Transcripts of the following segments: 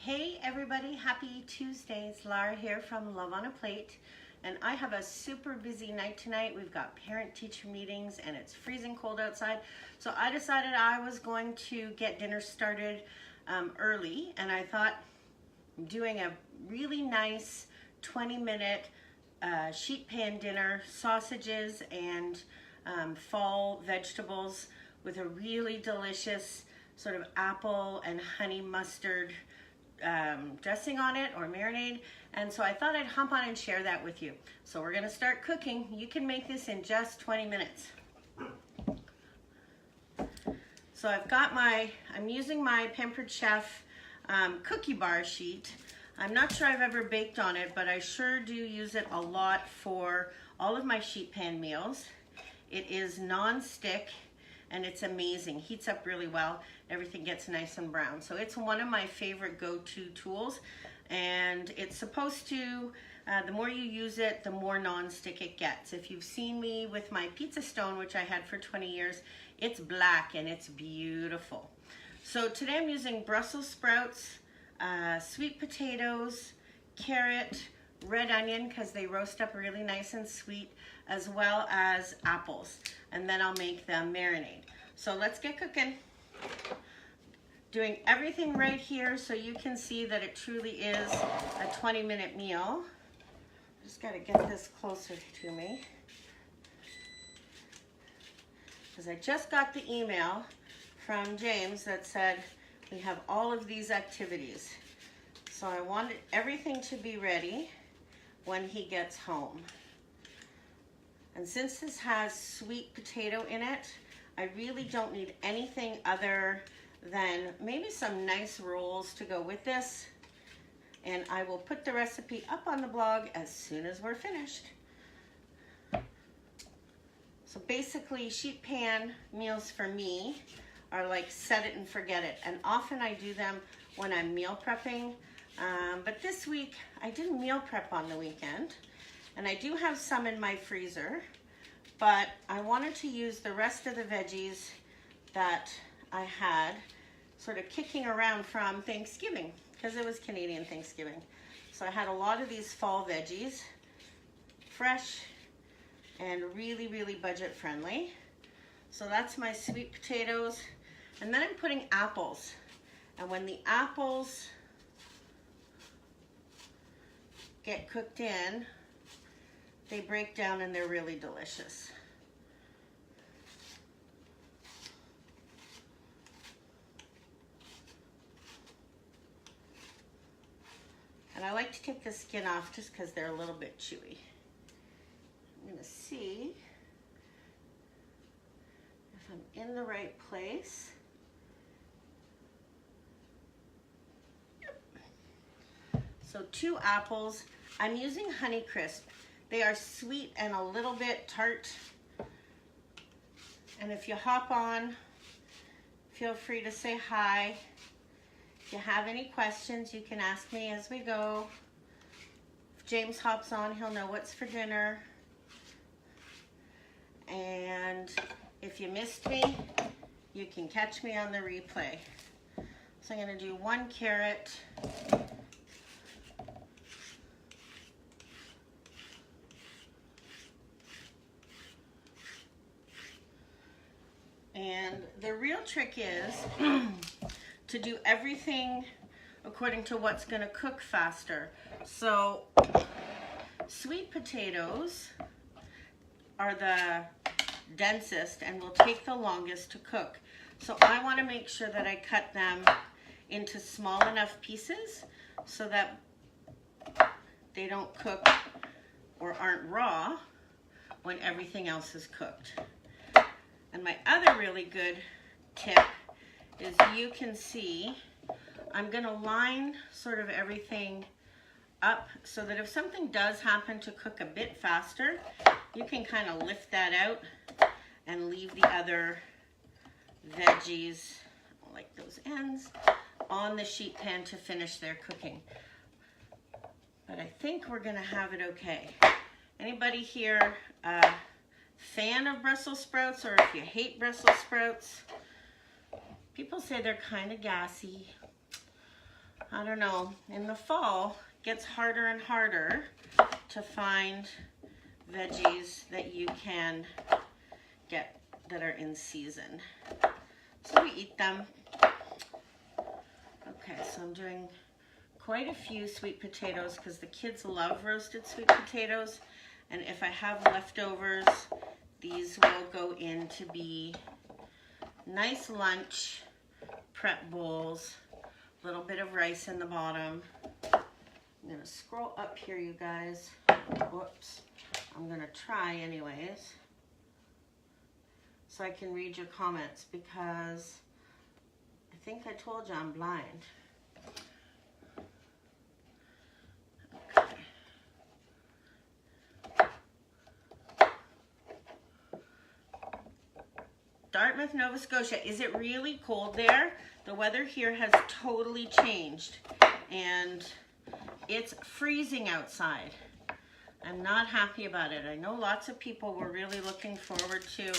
Hey everybody, happy Tuesday. It's Lara here from Love on a Plate, and I have a super busy night tonight. We've got parent-teacher meetings and it's freezing cold outside, so I decided I was going to get dinner started early, and I thought doing a really nice 20-minute sheet pan dinner, sausages and fall vegetables with a really delicious sort of apple and honey mustard dressing on it, or marinade. And so I thought I'd hop on and share that with you. So we're gonna start cooking. You can make this in just 20 minutes. So I'm using my Pampered Chef cookie bar sheet. I'm not sure I've ever baked on it, but I sure do use it a lot for all of my sheet pan meals. It is non-stick and it's amazing. Heats up really well. Everything gets nice and brown. So it's one of my favorite go-to tools, and it's supposed to, the more you use it, the more non-stick it gets. If you've seen me with my pizza stone, which I had for 20 years, it's black and it's beautiful. So today I'm using Brussels sprouts, sweet potatoes, carrot, red onion because they roast up really nice and sweet, as well as apples. And then I'll make the marinade. So let's get cooking. Doing everything right here so you can see that it truly is a 20-minute meal. Just gotta get this closer to me, because I just got the email from James that said we have all of these activities. So I wanted everything to be ready when he gets home. And since this has sweet potato in it, I really don't need anything other than maybe some nice rolls to go with this. And I will put the recipe up on the blog as soon as we're finished. So basically, sheet pan meals for me are like set it and forget it. And often I do them when I'm meal prepping. But this week, I didn't meal prep on the weekend. And I do have some in my freezer, but I wanted to use the rest of the veggies that I had sort of kicking around from Thanksgiving, because it was Canadian Thanksgiving. So I had a lot of these fall veggies, fresh and really, really budget friendly. So that's my sweet potatoes. And then I'm putting apples. And when the apples get cooked in, they break down and they're really delicious. And I like to take the skin off just because they're a little bit chewy. I'm gonna see if I'm in the right place. Yep. So 2 apples. I'm using Honeycrisp. They are sweet and a little bit tart. And if you hop on, feel free to say hi. If you have any questions, you can ask me as we go. If James hops on, he'll know what's for dinner. And if you missed me, you can catch me on the replay. So I'm gonna do 1 carrot. And the real trick is to do everything according to what's gonna cook faster. So sweet potatoes are the densest and will take the longest to cook. So I wanna make sure that I cut them into small enough pieces so that they don't cook or aren't raw when everything else is cooked. And my other really good tip is, you can see I'm gonna line sort of everything up so that if something does happen to cook a bit faster, you can kind of lift that out and leave the other veggies, like those ends, on the sheet pan to finish their cooking. But I think we're gonna have it okay. Anybody here fan of Brussels sprouts, or if you hate Brussels sprouts? People say they're kind of gassy. I don't know, in the fall, it gets harder and harder to find veggies that you can get that are in season. So we eat them. Okay, so I'm doing quite a few sweet potatoes because the kids love roasted sweet potatoes. And if I have leftovers, these will go in to be nice lunch prep bowls. A little bit of rice in the bottom. I'm gonna scroll up here, you guys. Whoops. I'm gonna try anyways, so I can read your comments, because I think I told you I'm blind. Okay. Dartmouth, Nova Scotia. Is it really cold there? The weather here has totally changed and it's freezing outside. I'm not happy about it. I know lots of people were really looking forward to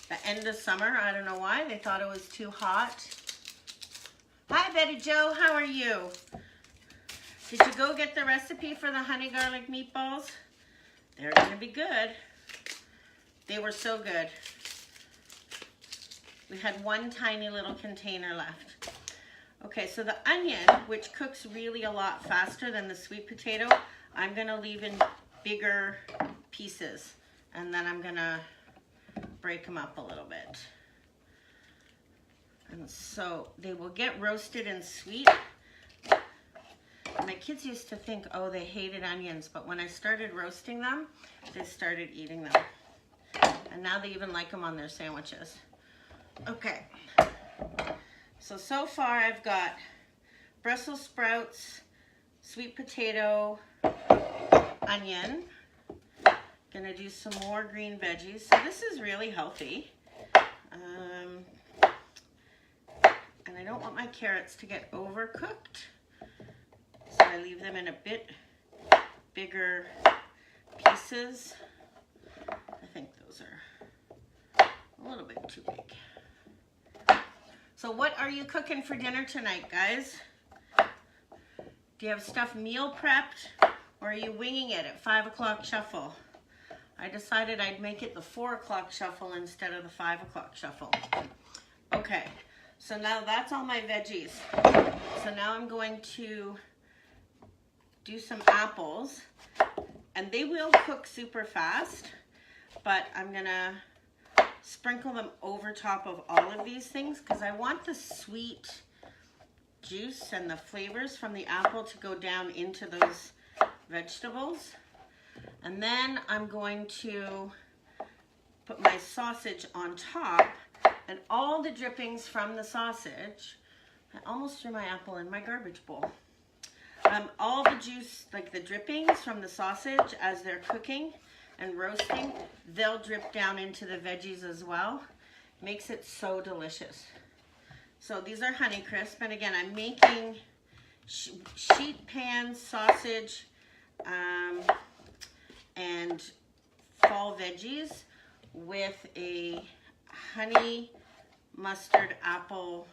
the end of summer. I don't know why. They thought it was too hot. Hi, Betty Jo. How are you? Did you go get the recipe for the honey garlic meatballs? They're going to be good. They were so good. We had one tiny little container left. Okay, so the onion, which cooks really a lot faster than the sweet potato, I'm gonna leave in bigger pieces, and then I'm gonna break them up a little bit. And so they will get roasted and sweet. My kids used to think, oh, they hated onions, but when I started roasting them, they started eating them. And now they even like them on their sandwiches. Okay, so far I've got Brussels sprouts, sweet potato, onion. Gonna do some more green veggies. So this is really healthy. And I don't want my carrots to get overcooked, so I leave them in a bit bigger pieces. I think those are a little bit too big. So what are you cooking for dinner tonight, guys? Do you have stuff meal prepped, or are you winging it at 5 o'clock shuffle? I decided I'd make it the 4 o'clock shuffle instead of the 5 o'clock shuffle. Okay, so now that's all my veggies. So now I'm going to do some apples, and they will cook super fast, but I'm gonna sprinkle them over top of all of these things because I want the sweet juice and the flavors from the apple to go down into those vegetables. And then I'm going to put my sausage on top, and all the drippings from the sausage. I almost threw my apple in my garbage bowl. All the juice, like the drippings from the sausage as they're cooking and roasting, they'll drip down into the veggies as well. Makes it so delicious. So these are Honeycrisp, and again, I'm making sheet pan sausage and fall veggies with a honey mustard apple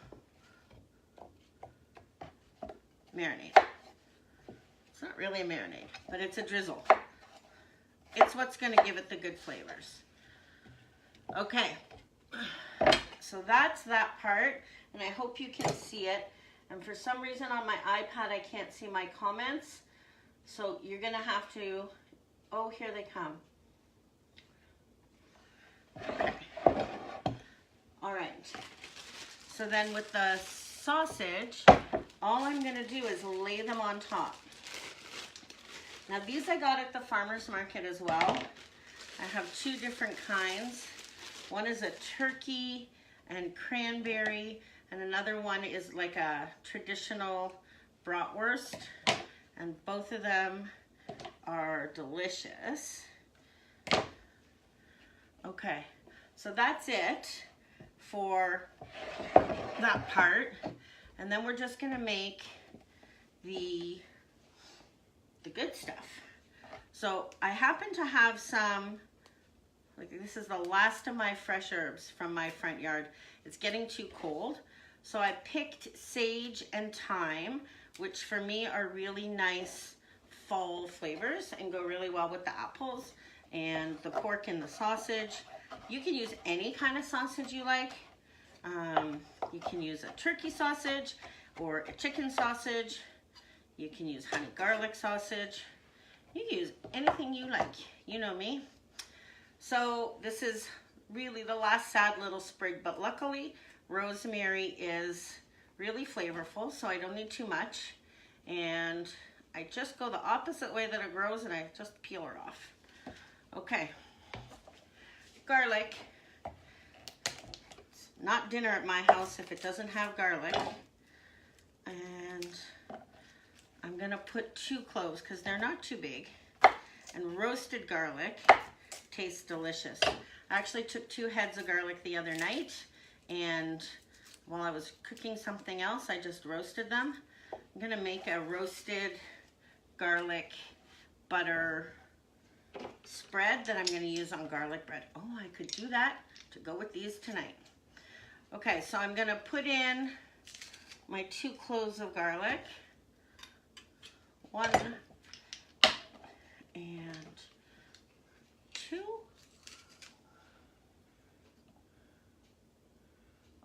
marinade. It's not really a marinade, but it's a drizzle. It's what's going to give it the good flavors. Okay, so that's that part, and I hope you can see it. And for some reason on my iPad I can't see my comments, so you're going to have to, oh, here they come. Okay. All right, so then with the sausage, all I'm going to do is lay them on top. Now these I got at the farmer's market as well. I have two different kinds. One is a turkey and cranberry, and another one is like a traditional bratwurst, and both of them are delicious. Okay, so that's it for that part, and then we're just gonna make the good stuff. So I happen to have some, like this is the last of my fresh herbs from my front yard. It's getting too cold, So I picked sage and thyme, which for me are really nice fall flavors and go really well with the apples and the pork and the sausage. You can use any kind of sausage you like. You can use a turkey sausage or a chicken sausage. You can use honey garlic sausage. You can use anything you like. You know me. So this is really the last sad little sprig, but luckily rosemary is really flavorful, so I don't need too much. And I just go the opposite way that it grows and I just peel her off. Okay. Garlic. It's not dinner at my house if it doesn't have garlic. And I'm gonna put 2 cloves because they're not too big. And roasted garlic tastes delicious. I actually took 2 heads of garlic the other night, and while I was cooking something else, I just roasted them. I'm gonna make a roasted garlic butter spread that I'm gonna use on garlic bread. Oh, I could do that to go with these tonight. Okay, so I'm gonna put in my 2 cloves of garlic. 1 and 2.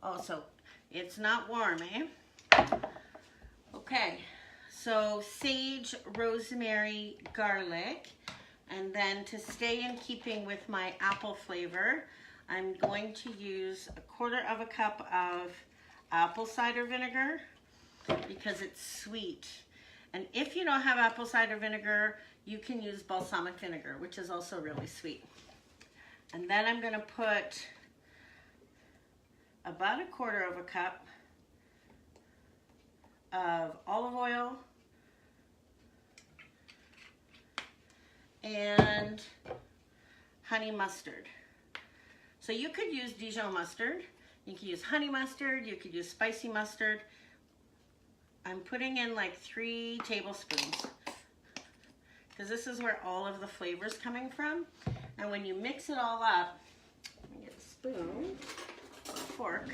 Oh, so it's not warm, eh? Okay, so sage, rosemary, garlic, and then to stay in keeping with my apple flavor, I'm going to use 1/4 cup of apple cider vinegar because it's sweet. And if you don't have apple cider vinegar, you can use balsamic vinegar, which is also really sweet. And then I'm gonna put about 1/4 cup of olive oil and honey mustard. So you could use Dijon mustard, you could use honey mustard, you could use spicy mustard. I'm putting in like 3 tablespoons because this is where all of the flavor's coming from. And when you mix it all up, let me get a spoon or a fork.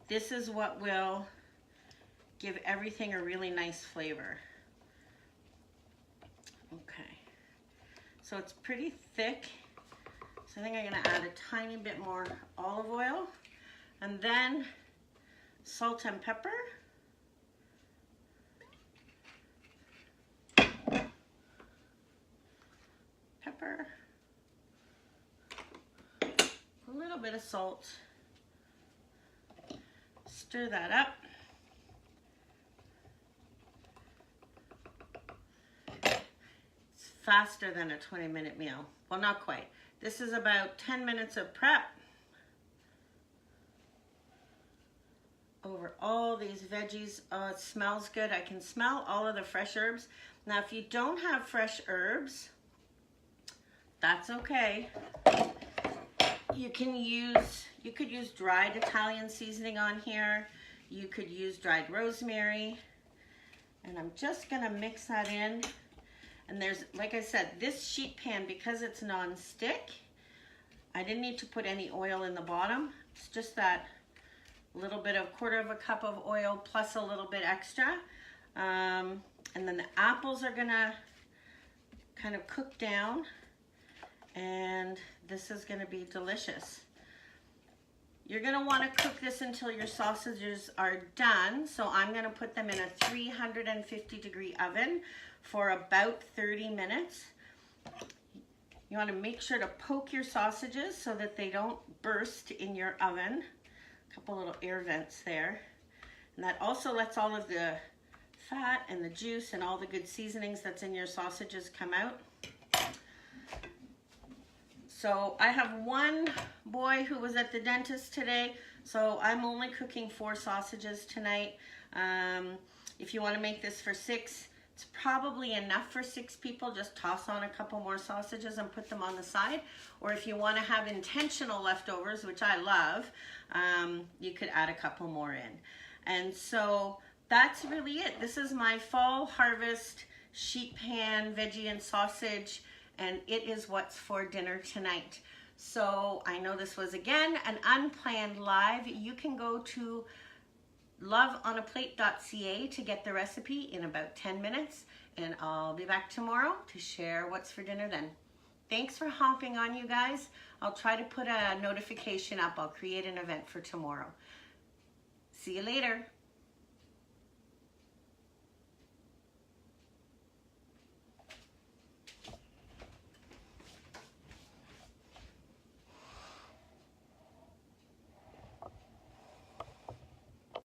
This is what will give everything a really nice flavor. Okay, so it's pretty thick. So I think I'm gonna add a tiny bit more olive oil and then salt and pepper. Pepper. A little bit of salt. Stir that up. It's faster than a 20-minute meal. Well, not quite. This is about 10 minutes of prep over all these veggies. Oh, it smells good. I can smell all of the fresh herbs. Now, if you don't have fresh herbs, that's okay. You could use dried Italian seasoning on here. You could use dried rosemary. And I'm just gonna mix that in. And there's, like I said, this sheet pan, because it's non-stick, I didn't need to put any oil in the bottom. It's just that little bit of 1/4 cup of oil plus a little bit extra. And then the apples are gonna kind of cook down. And this is gonna be delicious. You're gonna wanna cook this until your sausages are done. So I'm gonna put them in a 350-degree oven for about 30 minutes. You wanna make sure to poke your sausages so that they don't burst in your oven. A couple little air vents there. And that also lets all of the fat and the juice and all the good seasonings that's in your sausages come out. So I have one boy who was at the dentist today, so I'm only cooking 4 sausages tonight. If you want to make this for 6, it's probably enough for 6 people. Just toss on a couple more sausages and put them on the side. Or if you want to have intentional leftovers, which I love, you could add a couple more in. And so that's really it. This is my fall harvest sheet pan veggie and sausage, and it is what's for dinner tonight. So I know this was, again, an unplanned live. You can go to loveonaplate.ca to get the recipe in about 10 minutes. And I'll be back tomorrow to share what's for dinner then. Thanks for hopping on, you guys. I'll try to put a notification up. I'll create an event for tomorrow. See you later.